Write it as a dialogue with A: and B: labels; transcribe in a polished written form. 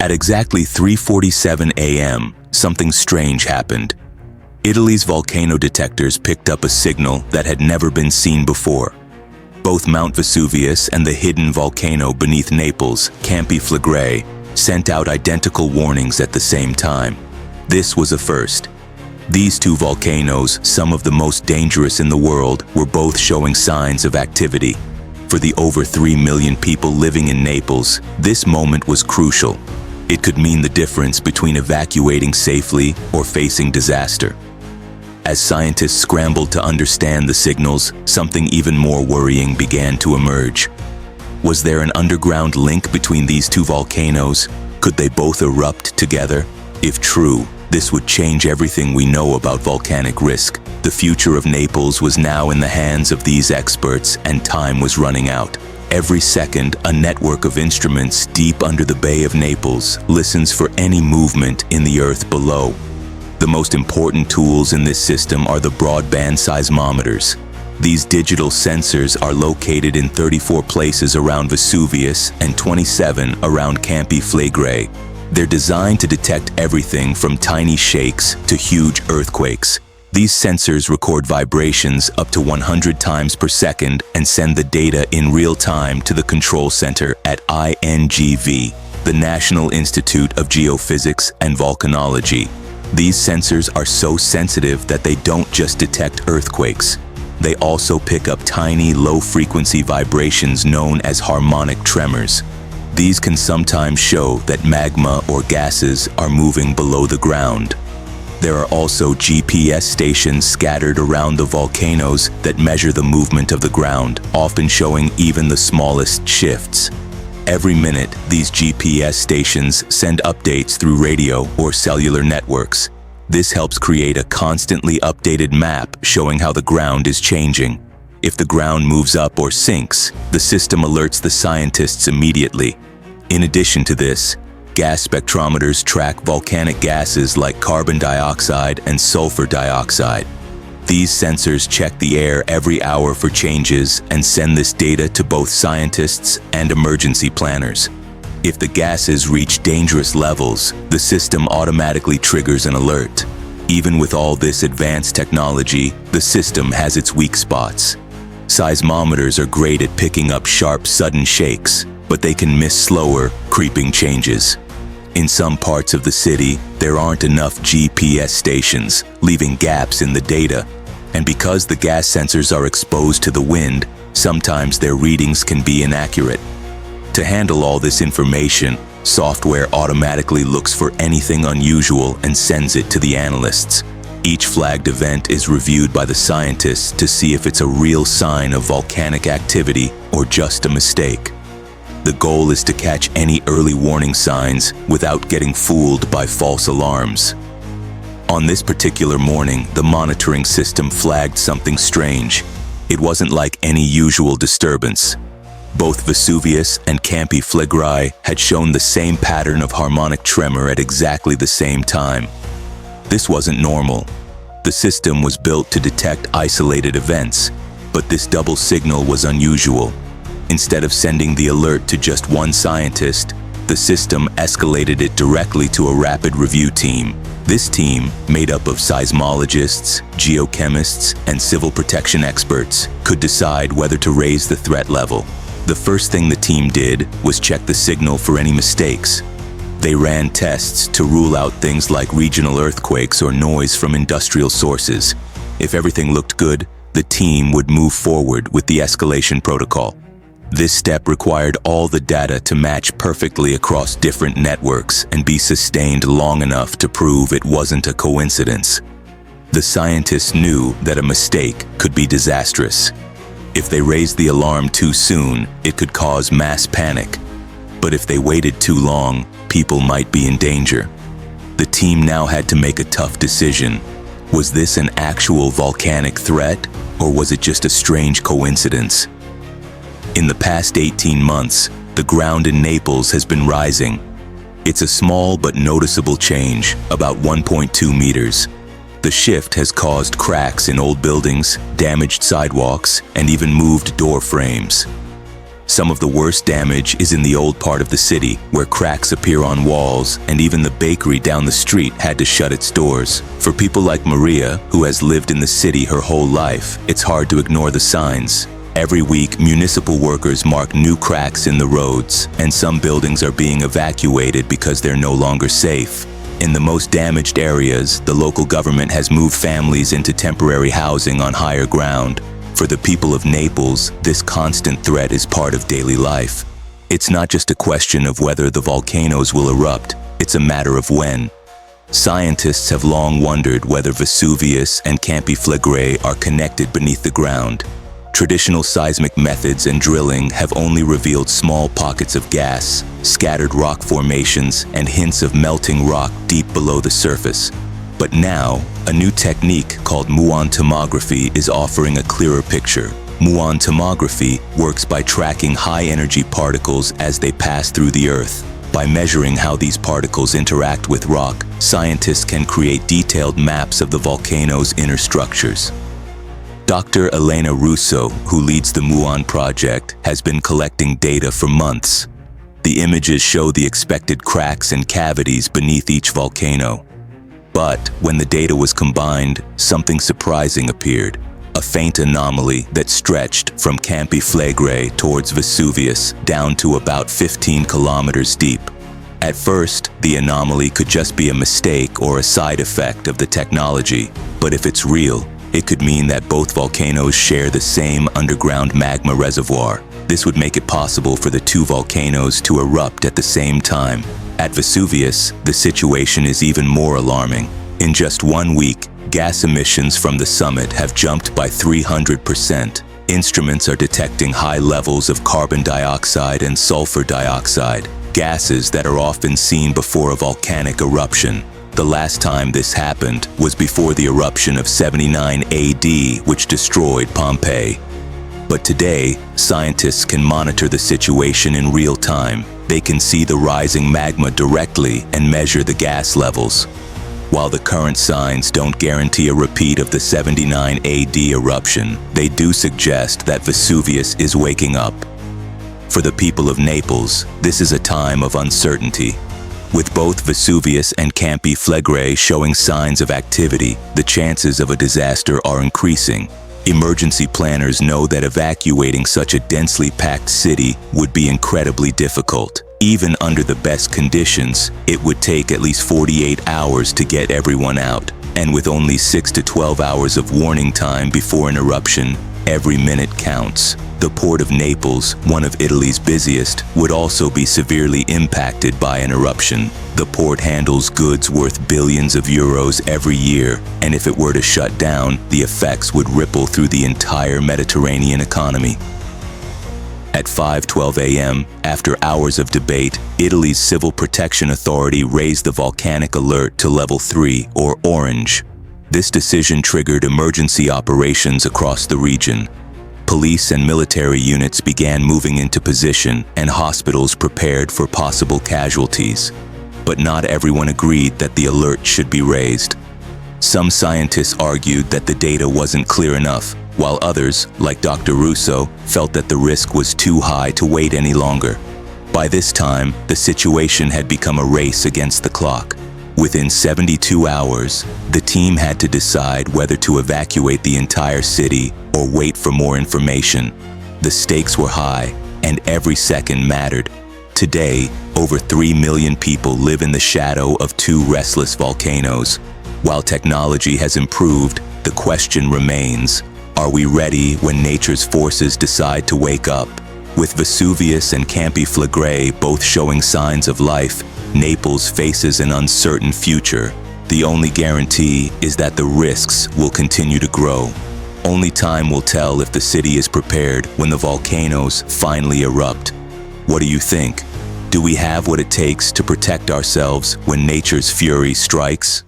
A: At exactly 3:47 a.m., something strange happened. Italy's volcano detectors picked up a signal that had never been seen before. Both Mount Vesuvius and the hidden volcano beneath Naples, Campi Flegrei, sent out identical warnings at the same time. This was a first. These two volcanoes, some of the most dangerous in the world, were both showing signs of activity. For the over 3 million people living in Naples, this moment was crucial. It could mean the difference between evacuating safely or facing disaster. As scientists scrambled to understand the signals, something even more worrying began to emerge. Was there an underground link between these two volcanoes? Could they both erupt together? If true, this would change everything we know about volcanic risk. The future of Naples was now in the hands of these experts, and time was running out. Every second, a network of instruments deep under the Bay of Naples listens for any movement in the earth below. The most important tools in this system are the broadband seismometers. These digital sensors are located in 34 places around Vesuvius and 27 around Campi Flegrei. They're designed to detect everything from tiny shakes to huge earthquakes. These sensors record vibrations up to 100 times per second and send the data in real time to the control center at INGV, the National Institute of Geophysics and Volcanology. These sensors are so sensitive that they don't just detect earthquakes. They also pick up tiny, low-frequency vibrations known as harmonic tremors. These can sometimes show that magma or gases are moving below the ground. There are also GPS stations scattered around the volcanoes that measure the movement of the ground, often showing even the smallest shifts. Every minute, these GPS stations send updates through radio or cellular networks. This helps create a constantly updated map showing how the ground is changing. If the ground moves up or sinks, the system alerts the scientists immediately. In addition to this, gas spectrometers track volcanic gases like carbon dioxide and sulfur dioxide. These sensors check the air every hour for changes and send this data to both scientists and emergency planners. If the gases reach dangerous levels, the system automatically triggers an alert. Even with all this advanced technology, the system has its weak spots. Seismometers are great at picking up sharp, sudden shakes, but they can miss slower, creeping changes. In some parts of the city, there aren't enough GPS stations, leaving gaps in the data. And because the gas sensors are exposed to the wind, sometimes their readings can be inaccurate. To handle all this information, software automatically looks for anything unusual and sends it to the analysts. Each flagged event is reviewed by the scientists to see if it's a real sign of volcanic activity or just a mistake. The goal is to catch any early warning signs without getting fooled by false alarms. On this particular morning, the monitoring system flagged something strange. It wasn't like any usual disturbance. Both Vesuvius and Campi Flegrei had shown the same pattern of harmonic tremor at exactly the same time. This wasn't normal. The system was built to detect isolated events, but this double signal was unusual. Instead of sending the alert to just one scientist, the system escalated it directly to a rapid review team. This team, made up of seismologists, geochemists, and civil protection experts, could decide whether to raise the threat level. The first thing the team did was check the signal for any mistakes. They ran tests to rule out things like regional earthquakes or noise from industrial sources. If everything looked good, the team would move forward with the escalation protocol. This step required all the data to match perfectly across different networks and be sustained long enough to prove it wasn't a coincidence. The scientists knew that a mistake could be disastrous. If they raised the alarm too soon, it could cause mass panic. But if they waited too long, people might be in danger. The team now had to make a tough decision. Was this an actual volcanic threat, or was it just a strange coincidence? In the past 18 months, the ground in Naples has been rising. It's a small but noticeable change, about 1.2 meters. The shift has caused cracks in old buildings, damaged sidewalks, and even moved door frames. Some of the worst damage is in the old part of the city, where cracks appear on walls, and even the bakery down the street had to shut its doors. For people like Maria, who has lived in the city her whole life, it's hard to ignore the signs. Every week, municipal workers mark new cracks in the roads, and some buildings are being evacuated because they're no longer safe. In the most damaged areas, the local government has moved families into temporary housing on higher ground. For the people of Naples, this constant threat is part of daily life. It's not just a question of whether the volcanoes will erupt, it's a matter of when. Scientists have long wondered whether Vesuvius and Campi Flegrei are connected beneath the ground. Traditional seismic methods and drilling have only revealed small pockets of gas, scattered rock formations, and hints of melting rock deep below the surface. But now, a new technique called muon tomography is offering a clearer picture. Muon tomography works by tracking high-energy particles as they pass through the Earth. By measuring how these particles interact with rock, scientists can create detailed maps of the volcano's inner structures. Dr. Elena Russo, who leads the Muon project, has been collecting data for months. The images show the expected cracks and cavities beneath each volcano. But when the data was combined, something surprising appeared. A faint anomaly that stretched from Campi Flegrei towards Vesuvius down to about 15 kilometers deep. At first, the anomaly could just be a mistake or a side effect of the technology. But if it's real, it could mean that both volcanoes share the same underground magma reservoir. This would make it possible for the two volcanoes to erupt at the same time. At Vesuvius, the situation is even more alarming. In just 1 week, gas emissions from the summit have jumped by 300%. Instruments are detecting high levels of carbon dioxide and sulfur dioxide, gases that are often seen before a volcanic eruption. The last time this happened was before the eruption of 79 AD, which destroyed Pompeii. But today, scientists can monitor the situation in real time. They can see the rising magma directly and measure the gas levels. While the current signs don't guarantee a repeat of the 79 AD eruption, they do suggest that Vesuvius is waking up. For the people of Naples, this is a time of uncertainty. With both Vesuvius and Campi Flegrei showing signs of activity, the chances of a disaster are increasing. Emergency planners know that evacuating such a densely packed city would be incredibly difficult. Even under the best conditions, it would take at least 48 hours to get everyone out. And with only 6 to 12 hours of warning time before an eruption, every minute counts. The port of Naples, one of Italy's busiest, would also be severely impacted by an eruption. The port handles goods worth billions of euros every year, and if it were to shut down, the effects would ripple through the entire Mediterranean economy. At 5:12 a.m., after hours of debate, Italy's Civil Protection Authority raised the volcanic alert to level 3, or orange. This decision triggered emergency operations across the region. Police and military units began moving into position, and hospitals prepared for possible casualties. But not everyone agreed that the alert should be raised. Some scientists argued that the data wasn't clear enough, while others, like Dr. Russo, felt that the risk was too high to wait any longer. By this time, the situation had become a race against the clock. Within 72 hours, the team had to decide whether to evacuate the entire city or wait for more information. The stakes were high, and every second mattered. Today, over 3 million people live in the shadow of two restless volcanoes. While technology has improved, the question remains: are we ready when nature's forces decide to wake up? With Vesuvius and Campi Flegrei both showing signs of life, Naples faces an uncertain future. The only guarantee is that the risks will continue to grow. Only time will tell if the city is prepared when the volcanoes finally erupt. What do you think? Do we have what it takes to protect ourselves when nature's fury strikes?